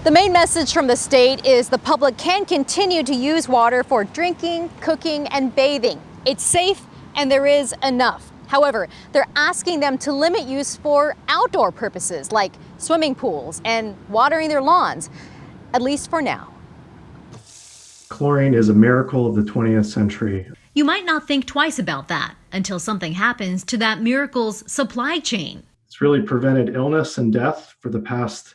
The main message from the state is the public can continue to use water for drinking, cooking, and bathing. It's safe and there is enough. However, they're asking them to limit use for outdoor purposes like swimming pools and watering their lawns, at least for now. Chlorine is a miracle of the 20th century. You might not think twice about that until something happens to that miracle's supply chain. It's really prevented illness and death for the past,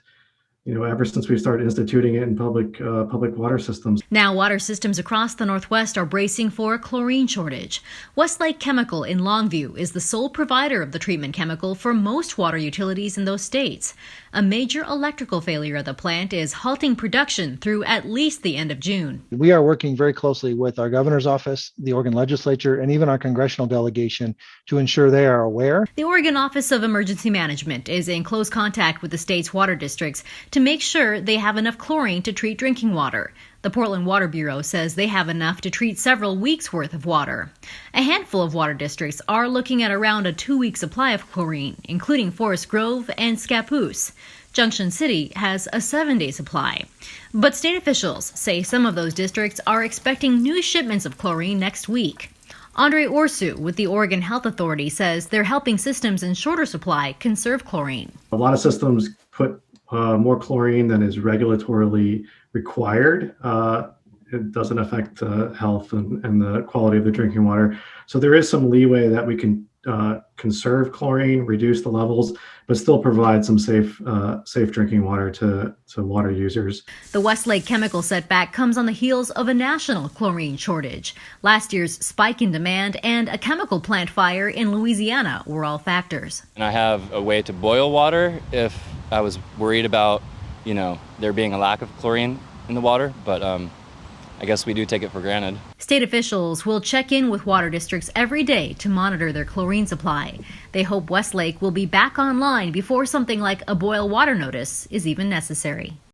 ever since we started instituting it in public water systems. Now water systems across the Northwest are bracing for a chlorine shortage. Westlake Chemical in Longview is the sole provider of the treatment chemical for most water utilities in those states. A major electrical failure at the plant is halting production through at least the end of June. We are working very closely with our governor's office, the Oregon legislature, and even our congressional delegation to ensure they are aware. The Oregon Office of Emergency Management is in close contact with the state's water districts to make sure they have enough chlorine to treat drinking water. The Portland Water Bureau says they have enough to treat several weeks' worth of water. A handful of water districts are looking at around a 2-week supply of chlorine, including Forest Grove and Scappoose. Junction City has a 7-day supply. But state officials say some of those districts are expecting new shipments of chlorine next week. Andre Orsu with the Oregon Health Authority says they're helping systems in shorter supply conserve chlorine. A lot of systems put more chlorine than is regulatorily required. It doesn't affect health and the quality of the drinking water. So there is some leeway that we can conserve chlorine, reduce the levels, but still provide some safe drinking water to water users. The Westlake Chemical setback comes on the heels of a national chlorine shortage. Last year's spike in demand and a chemical plant fire in Louisiana were all factors. And I have a way to boil water if I was worried about, there being a lack of chlorine in the water, but I guess we do take it for granted. State officials will check in with water districts every day to monitor their chlorine supply. They hope Westlake will be back online before something like a boil water notice is even necessary.